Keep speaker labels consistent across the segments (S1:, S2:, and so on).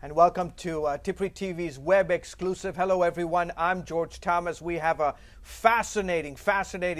S1: and welcome to TIPRI TV's web exclusive. Hello everyone, I'm George Thomas. We have a fascinating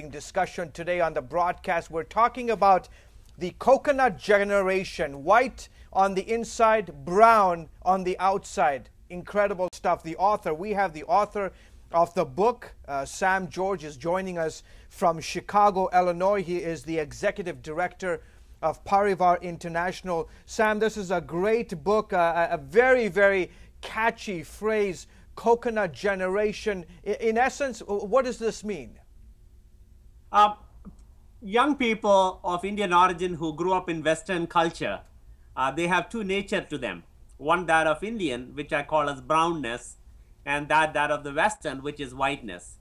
S1: discussion today on the broadcast. We're talking about the coconut generation, white on the inside, brown on the outside. Incredible stuff. We have the author of the book, Sam George, is joining us from Chicago, Illinois. He is the executive director of Parivar International. Sam, this is a great book, a very catchy phrase, coconut generation. In essence, what does this mean?
S2: Young people of Indian origin who grew up in Western culture, they have two natures to them. One, that of Indian, which I call as brownness, and that of the Western, which is whiteness.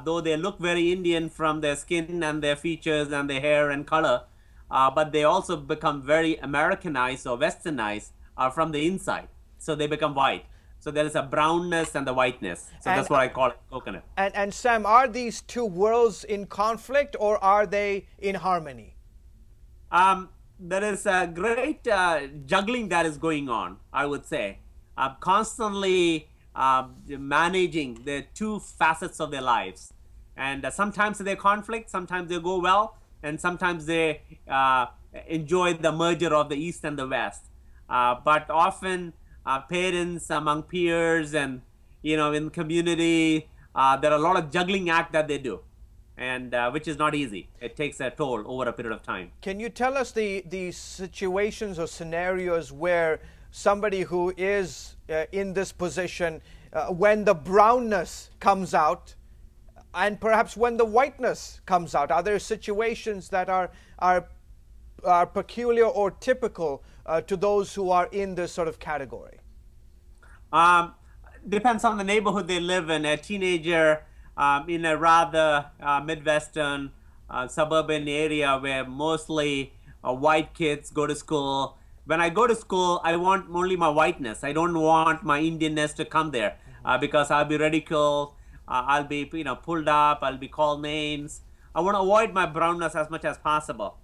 S2: Though they look very Indian from their skin and their features and their hair and color, but they also become very Americanized or Westernized from the inside. So they become white. So there is a brownness and the whiteness. So that's what I call it, coconut.
S1: And Sam, are these two worlds in conflict or are they in harmony?
S2: There is a great juggling that is going on, I would say. Constantly managing the two facets of their lives. And sometimes they conflict, sometimes they go well, and sometimes they enjoy the merger of the East and the West. But often parents, among peers, and in community, there are a lot of juggling act that they do, and which is not easy. It takes a toll over a period of time.
S1: Can you tell us the situations or scenarios where somebody who is in this position, when the brownness comes out, and perhaps when the whiteness comes out? Are there situations that are peculiar or typical to those who are in this sort of category?
S2: Depends on the neighborhood they live in. A teenager in a rather Midwestern suburban area where mostly white kids go to school. When I go to school, I want only my whiteness. I don't want my Indianness to come there because I'll be ridiculed. I'll be pulled up, I'll be called names. I want to avoid my brownness as much as possible.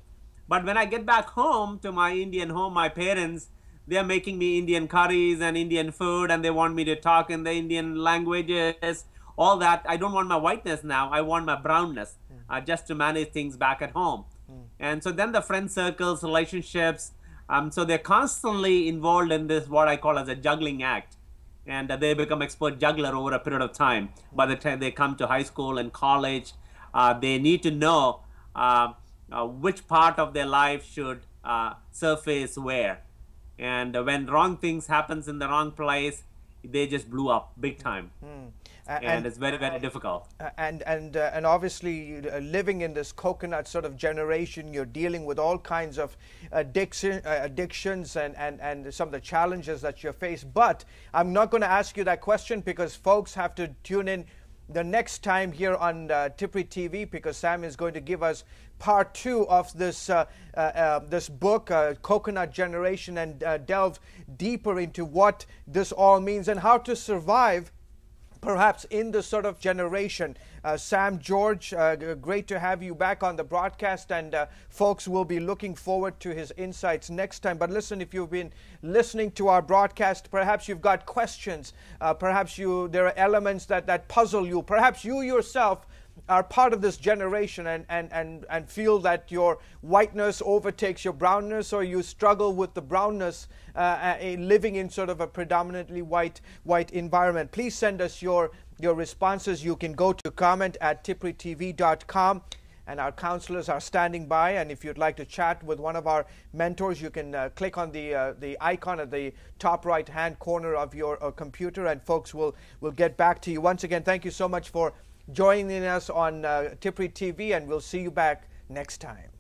S2: But when I get back home to my Indian home, my parents, they're making me Indian curries and Indian food, and they want me to talk in the Indian languages, all that. I don't want my whiteness now, I want my brownness just to manage things back at home. And so then the friend circles, relationships, so they're constantly involved in this, what I call as a juggling act. And they become expert juggler over a period of time. By the time they come to high school and college, they need to know which part of their life should surface where. And when wrong things happens in the wrong place, they just blew up big time. And it's very difficult.
S1: And obviously, living in this coconut sort of generation, you're dealing with all kinds of addictions and some of the challenges that you face. But I'm not going to ask you that question because folks have to tune in the next time here on TIPRI TV, because Sam is going to give us part 2 of this this book, Coconut Generation, and delve deeper into what this all means and how to survive perhaps in this sort of generation. Sam George, great to have you back on the broadcast, and folks will be looking forward to his insights next time. But listen, if you've been listening to our broadcast, perhaps you've got questions, perhaps there are elements that puzzle you, perhaps you yourself are part of this generation and feel that your whiteness overtakes your brownness, or you struggle with the brownness living in sort of a predominantly white environment. Please send us your responses. You can go to comment@tipritv.com, and our counselors are standing by. And if you'd like to chat with one of our mentors, you can click on the icon at the top right hand corner of your computer, and folks will get back to you. Once again, thank you so much for joining us on TIPRI TV, and we'll see you back next time.